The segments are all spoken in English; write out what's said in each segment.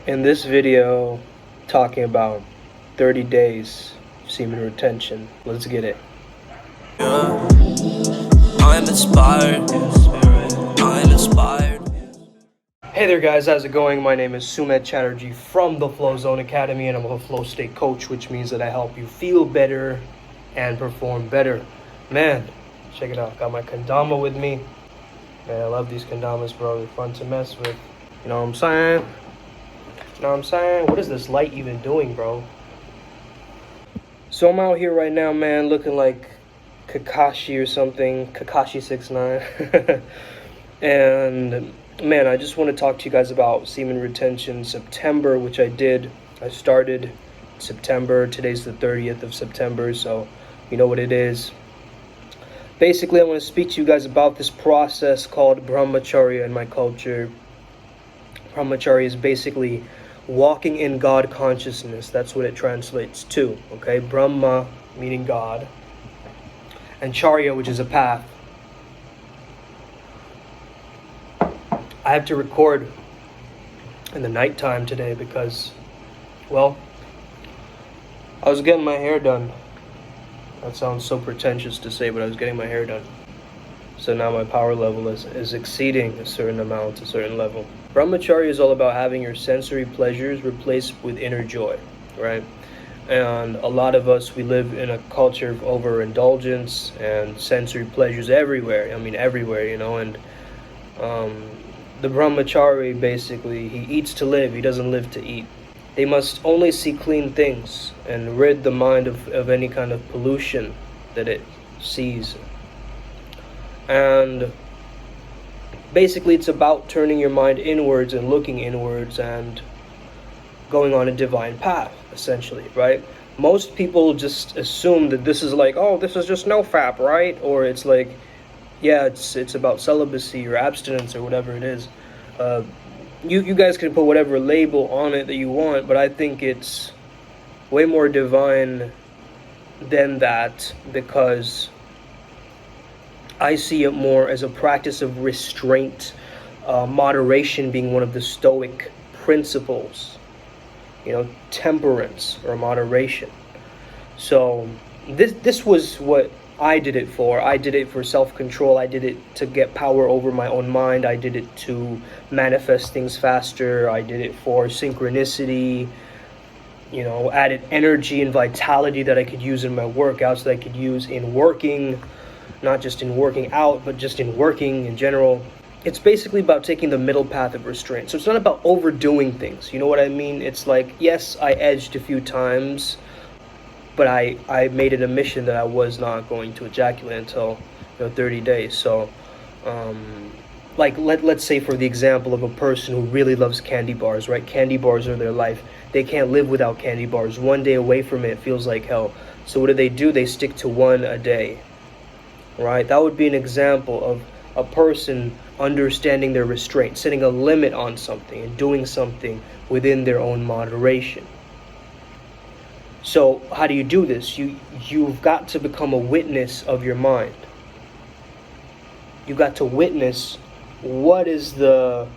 In this video, talking about 30 days semen retention. Let's get it. Yeah. I'm inspired. Hey there guys, how's it going? My name is Sumedh Chatterjee from the Flow Zone Academy, and I'm a flow state coach, which means that I help you feel better and perform better. Man, check it out. Got my kendama with me. Man, I love these kendamas, bro. They're fun to mess with. You know what I'm saying? What is this light even doing, bro? So I'm out here right now, man, looking like Kakashi or something. Kakashi 6ix9ine. And man, I just want to talk to you guys about semen retention September, which I did. I started September. Today's the 30th of September, so you know what it is. Basically, I want to speak to you guys about this process called Brahmacharya in my culture. Brahmacharya is basically walking in God consciousness. That's what it translates to, okay? Brahma, meaning God, and Charya, which is a path. I have to record in the nighttime today because, well, I was getting my hair done. That sounds so pretentious to say, but I was getting my hair done. So now my power level is exceeding a certain amount, a certain level. Brahmacharya is all about having your sensory pleasures replaced with inner joy, right? And a lot of us, we live in a culture of overindulgence and sensory pleasures everywhere. I mean, everywhere, you know, and the Brahmachari, basically, he eats to live, he doesn't live to eat. They must only see clean things and rid the mind of any kind of pollution that it sees. And basically, it's about turning your mind inwards and looking inwards and going on a divine path, essentially, right? Most people just assume that this is like, oh, this is just nofap, right? Or it's like, yeah, it's about celibacy or abstinence or whatever it is. You guys can put whatever label on it that you want, but I think it's way more divine than that, because I see it more as a practice of restraint, moderation being one of the Stoic principles, you know, temperance or moderation. So this was what I did it for. I did it for self-control. I did it to get power over my own mind. I did it to manifest things faster. I did it for synchronicity, you know, added energy and vitality that I could use in my workouts, that I could use in working, not just in working out, but just in working in general. It's basically about taking the middle path of restraint. So it's not about overdoing things. You know what I mean? It's like, yes, I edged a few times, but I made it a mission that I was not going to ejaculate until 30 days. So, like, let's say for the example of a person who really loves candy bars, right? Candy bars are their life. They can't live without candy bars. One day away from it feels like hell. So what do? They stick to one a day, right? That would be an example of a person understanding their restraint, setting a limit on something and doing something within their own moderation. So how do you do this? You've got to become a witness of your mind. You've got to witness what is the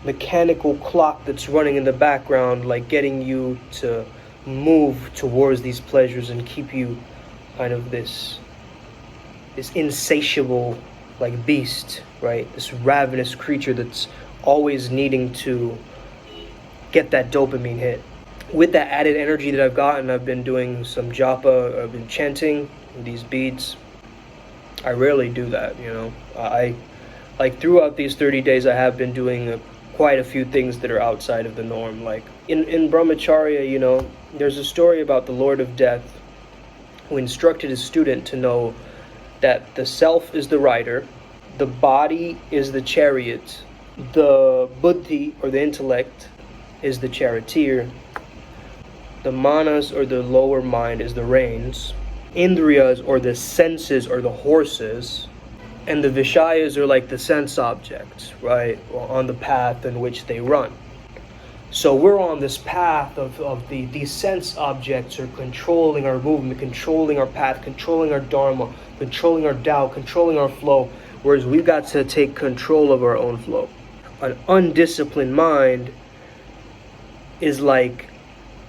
mechanical clock that's running in the background, like getting you to move towards these pleasures and keep you kind of this insatiable, like, beast, right? This ravenous creature that's always needing to get that dopamine hit. With that added energy that I've gotten, I've been doing some japa. I've been chanting these beads. I rarely do that, you know. I like, throughout these 30 days, I have been doing quite a few things that are outside of the norm. Like in Brahmacharya, you know, there's a story about the Lord of Death who instructed his student to know that the self is the rider, the body is the chariot, the buddhi or the intellect is the charioteer, the manas or the lower mind is the reins, indriyas or the senses are the horses, and the vishayas are like the sense objects, right, on the path in which they run. So we're on this path of these sense objects are controlling our movement, controlling our path, controlling our dharma, controlling our Tao, controlling our flow, whereas we've got to take control of our own flow. An undisciplined mind is like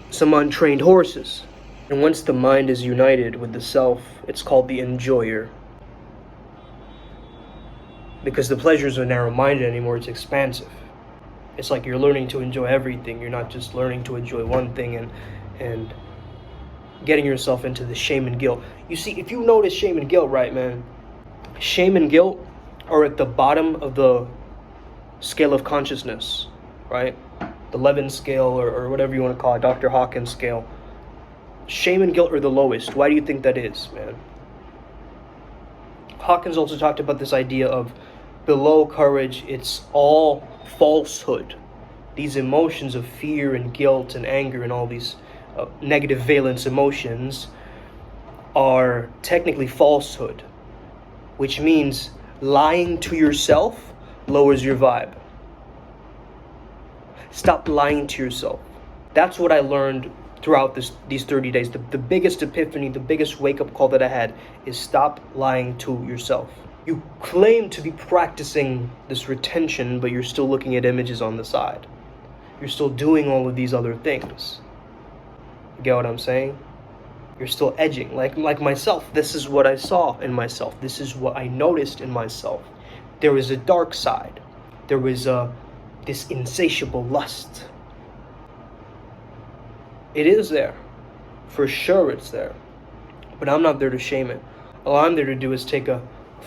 some untrained horses. And once the mind is united with the self, it's called the enjoyer. Because the pleasures are narrow-minded anymore, it's expansive. It's like you're learning to enjoy everything. You're not just learning to enjoy one thing and getting yourself into the shame and guilt. You see, if you notice shame and guilt, right, man, shame and guilt are at the bottom of the scale of consciousness, right? The Levin scale or whatever you want to call it, Dr. Hawkins scale. Shame and guilt are the lowest. Why do you think that is, man? Hawkins also talked about this idea of below courage, it's all falsehood. These emotions of fear and guilt and anger and all these negative valence emotions are technically falsehood, which means lying to yourself lowers your vibe. Stop lying to yourself. That's what I learned throughout these 30 days. The biggest epiphany, the biggest wake-up call that I had is stop lying to yourself. You claim to be practicing this retention, but you're still looking at images on the side. You're still doing all of these other things. You get what I'm saying? You're still edging. Like myself, this is what I saw in myself. This is what I noticed in myself. There was a dark side. There was this insatiable lust. It is there. For sure it's there. But I'm not there to shame it. All I'm there to do is take a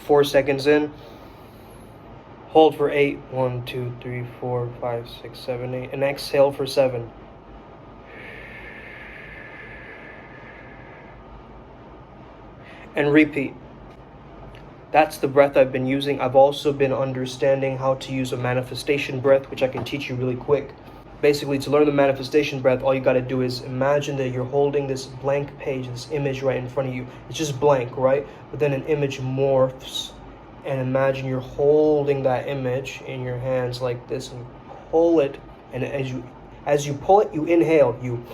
4 seconds in, hold for 8, 1, 2, 3, 4, 5, 6, 7, 8, and exhale for 7. And repeat. That's the breath I've been using. I've also been understanding how to use a manifestation breath, which I can teach you really quick. Basically, to learn the manifestation breath, all you got to do is imagine that you're holding this blank page, this image right in front of you. It's just blank, right? But then an image morphs, and imagine you're holding that image in your hands like this, and pull it. And as you pull it, you inhale. You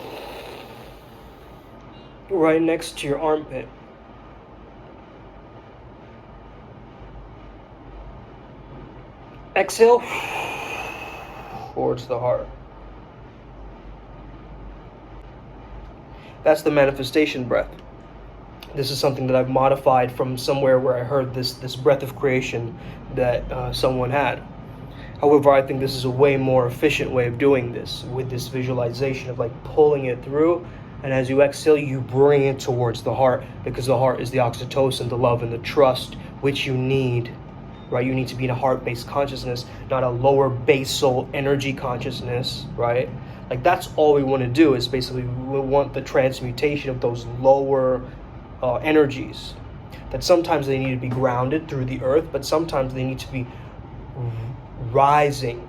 right next to your armpit. Exhale towards the heart. That's the manifestation breath. This is something that I've modified from somewhere where I heard this breath of creation that someone had. However, I think this is a way more efficient way of doing this, with this visualization of like pulling it through, and as you exhale, you bring it towards the heart, because the heart is the oxytocin, the love, and the trust which you need, right? You need to be in a heart-based consciousness, not a lower basal energy consciousness, right? Like that's all we want to do, is basically we want the transmutation of those lower energies, that sometimes they need to be grounded through the earth, but sometimes they need to be rising,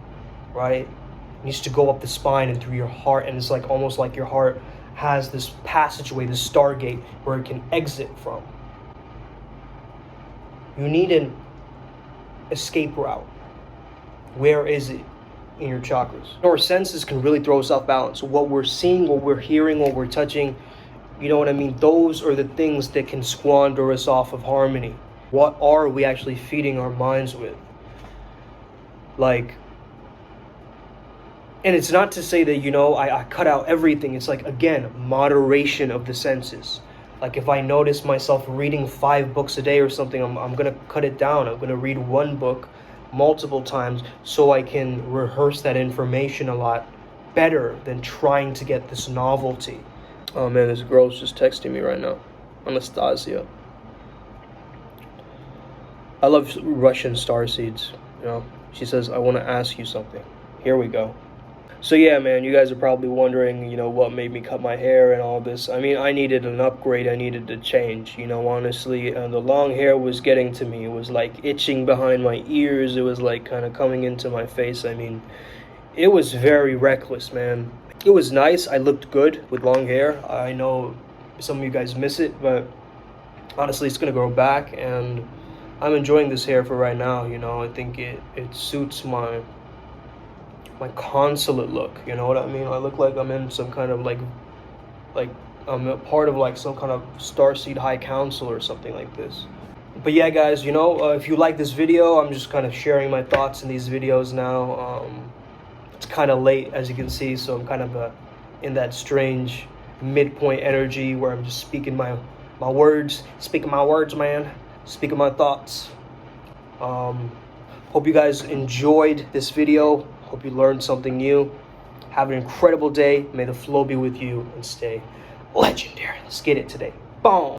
right? It needs to go up the spine and through your heart, and it's like almost like your heart has this passageway, this stargate where it can exit from. You need an escape route. Where is it in your chakras? Our senses can really throw us off balance. So what we're seeing, what we're hearing, what we're touching, you know what I mean? Those are the things that can squander us off of harmony. What are we actually feeding our minds with? Like, and it's not to say that, you know, I cut out everything. It's like, again, moderation of the senses. Like if I notice myself reading 5 books a day or something, I'm going to cut it down. I'm going to read one book multiple times so I can rehearse that information a lot better than trying to get this novelty. Oh man, this girl's just texting me right now. Anastasia. I love Russian starseeds, you know. She says, I want to ask you something. Here we go. So yeah, man, you guys are probably wondering, you know, what made me cut my hair and all this. I mean, I needed an upgrade. I needed to change, you know, honestly. The long hair was getting to me. It was like itching behind my ears. It was like kind of coming into my face. I mean, it was very reckless, man. It was nice. I looked good with long hair. I know some of you guys miss it, but honestly, it's going to grow back. And I'm enjoying this hair for right now, you know. I think it suits my consulate look, you know what I mean? I look like I'm in some kind of like I'm a part of like some kind of starseed high council or something like this. But yeah, guys, you know, if you like this video, I'm just kind of sharing my thoughts in these videos now. It's kind of late, as you can see, so I'm kind of in that strange midpoint energy where I'm just speaking my words, man, speaking my thoughts. Hope you guys enjoyed this video. Hope you learned something new. Have an incredible day. May the flow be with you and stay legendary. Let's get it today. Boom.